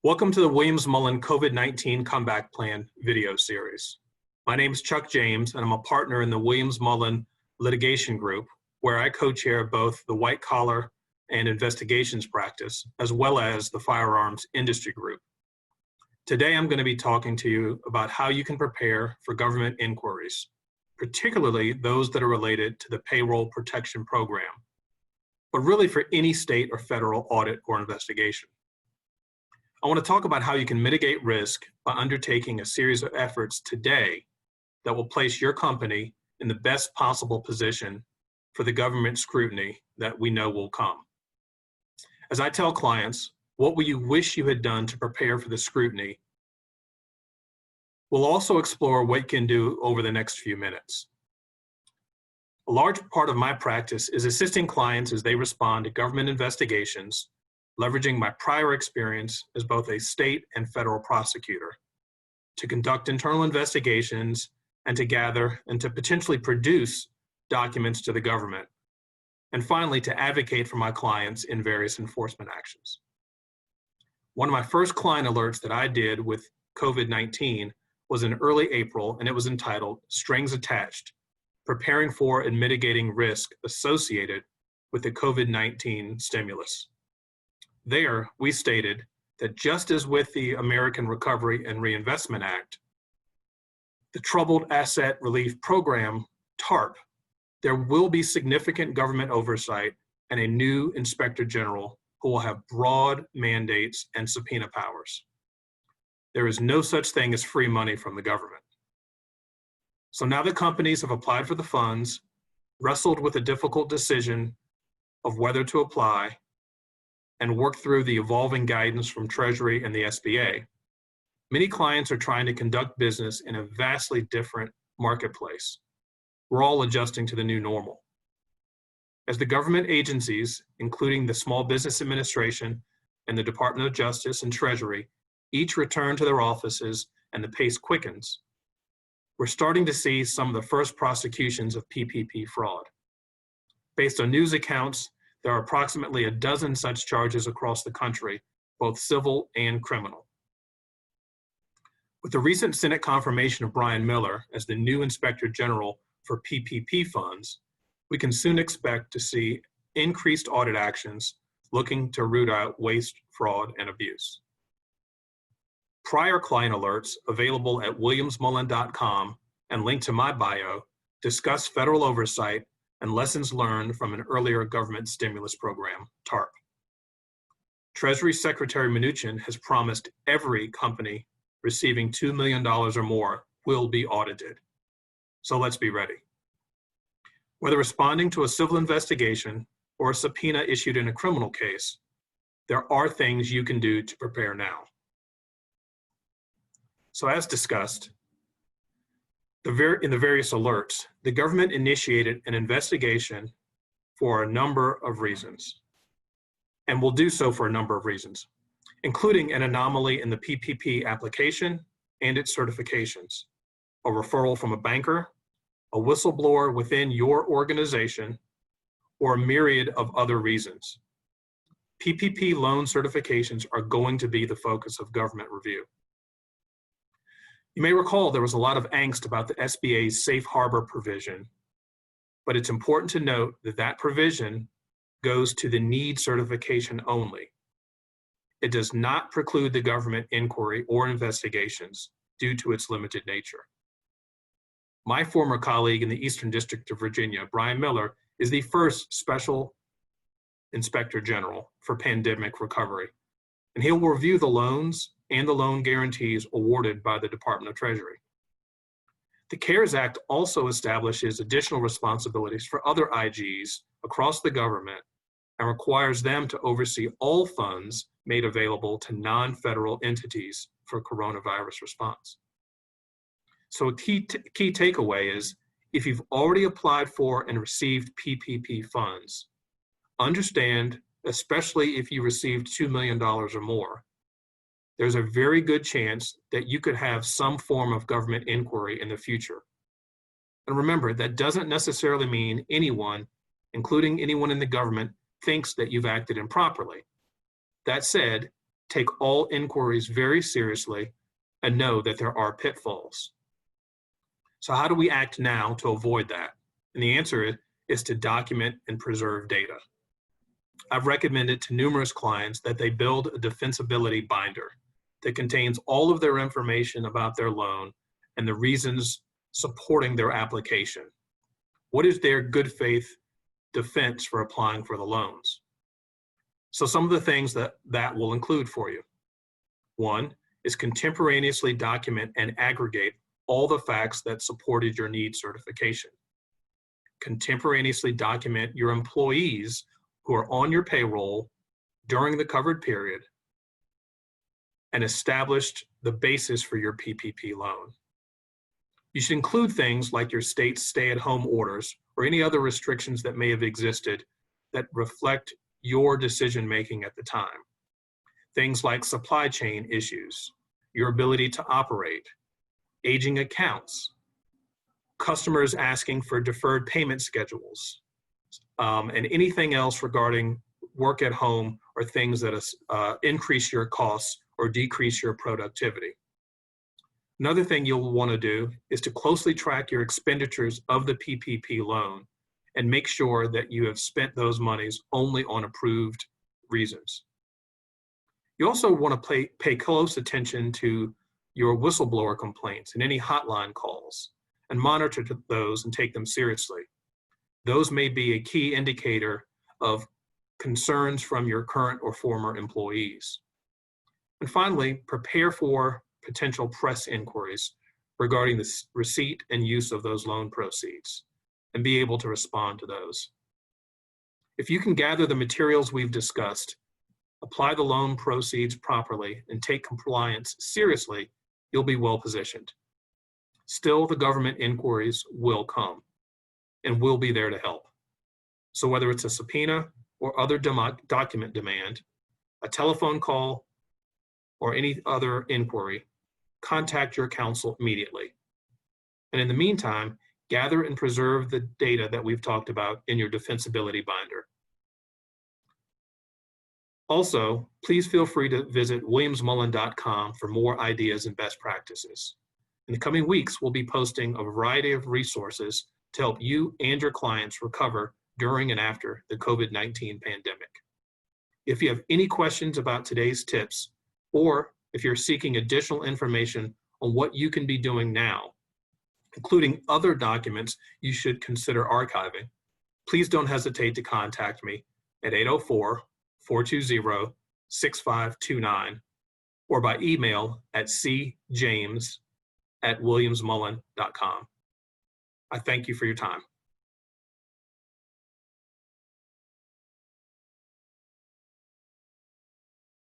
Welcome to the Williams-Mullen COVID-19 Comeback Plan video series. My name is Chuck James, and I'm a partner in the Williams-Mullen Litigation Group, where I co-chair both the white collar and investigations practice, as well as the firearms industry group. Today, I'm going to be talking to you about how you can prepare for government inquiries, particularly those that are related to the Payroll Protection Program, but really for any state or federal audit or investigation. I want to talk about how you can mitigate risk by undertaking a series of efforts today that will place your company in the best possible position for the government scrutiny that we know will come. As I tell clients, what will you wish you had done to prepare for the scrutiny? We'll also explore what you can do over the next few minutes. A large part of my practice is assisting clients as they respond to government investigations, leveraging my prior experience as both a state and federal prosecutor to conduct internal investigations and to gather and to potentially produce documents to the government, and finally to advocate for my clients in various enforcement actions. One of my first client alerts that I did with COVID-19 was in early April, and it was entitled Strings Attached: Preparing for and Mitigating Risk Associated with the COVID-19 Stimulus. There, we stated that just as with the American Recovery and Reinvestment Act, the Troubled Asset Relief Program, TARP, there will be significant government oversight and a new Inspector General who will have broad mandates and subpoena powers. There is no such thing as free money from the government. So now that companies have applied for the funds, wrestled with a difficult decision of whether to apply, and work through the evolving guidance from Treasury and the SBA, many clients are trying to conduct business in a vastly different marketplace. We're all adjusting to the new normal. As the government agencies, including the Small Business Administration and the Department of Justice and Treasury, each return to their offices and the pace quickens, we're starting to see some of the first prosecutions of PPP fraud. Based on news accounts, there are approximately a dozen such charges across the country, both civil and criminal. With the recent Senate confirmation of Brian Miller as the new Inspector General for PPP funds, we can soon expect to see increased audit actions looking to root out waste, fraud, and abuse. Prior client alerts available at williamsmullen.com and linked to my bio discuss federal oversight and lessons learned from an earlier government stimulus program, TARP. Treasury Secretary Mnuchin has promised every company receiving $2 million or more will be audited. So let's be ready. Whether responding to a civil investigation or a subpoena issued in a criminal case, there are things you can do to prepare now. So as discussed, in the various alerts, the government initiated an investigation for a number of reasons, and will do so for a number of reasons, including an anomaly in the PPP application and its certifications, a referral from a banker, a whistleblower within your organization, or a myriad of other reasons. PPP loan certifications are going to be the focus of government review. You may recall there was a lot of angst about the SBA's safe harbor provision, but it's important to note that that provision goes to the need certification only. It does not preclude the government inquiry or investigations due to its limited nature. My former colleague in the Eastern District of Virginia, Brian Miller, is the first Special Inspector General for pandemic recovery, and he will review the loans and the loan guarantees awarded by the Department of Treasury. The CARES Act also establishes additional responsibilities for other IGs across the government and requires them to oversee all funds made available to non-federal entities for coronavirus response. So a key takeaway is, if you've already applied for and received PPP funds, understand, especially if you received $2 million or more, there's a very good chance that you could have some form of government inquiry in the future. And remember, that doesn't necessarily mean anyone, including anyone in the government, thinks that you've acted improperly. That said, take all inquiries very seriously, and know that there are pitfalls. So how do we act now to avoid that? And the answer is to document and preserve data. I've recommended to numerous clients that they build a defensibility binder that contains all of their information about their loan and the reasons supporting their application. What is their good faith defense for applying for the loans? So some of the things that will include for you. One is contemporaneously document and aggregate all the facts that supported your need certification. Contemporaneously document your employees who are on your payroll during the covered period and established the basis for your PPP loan. You should include things like your state's stay-at-home orders or any other restrictions that may have existed that reflect your decision-making at the time. Things like supply chain issues, your ability to operate, aging accounts, customers asking for deferred payment schedules, and anything else regarding work at home or things that increase your costs or decrease your productivity. Another thing you'll want to do is to closely track your expenditures of the PPP loan and make sure that you have spent those monies only on approved reasons. You also want to pay close attention to your whistleblower complaints and any hotline calls and monitor those and take them seriously. Those may be a key indicator of concerns from your current or former employees. And finally, prepare for potential press inquiries regarding the receipt and use of those loan proceeds and be able to respond to those. If you can gather the materials we've discussed, apply the loan proceeds properly, and take compliance seriously, you'll be well positioned. Still, the government inquiries will come and we'll be there to help. So whether it's a subpoena or other document demand, a telephone call, or any other inquiry, contact your counsel immediately. And in the meantime, gather and preserve the data that we've talked about in your defensibility binder. Also, please feel free to visit williamsmullen.com for more ideas and best practices. In the coming weeks, we'll be posting a variety of resources to help you and your clients recover during and after the COVID-19 pandemic. If you have any questions about today's tips, or if you're seeking additional information on what you can be doing now, including other documents you should consider archiving, please don't hesitate to contact me at 804-420-6529 or by email at cjames@williamsmullen.com. I thank you for your time.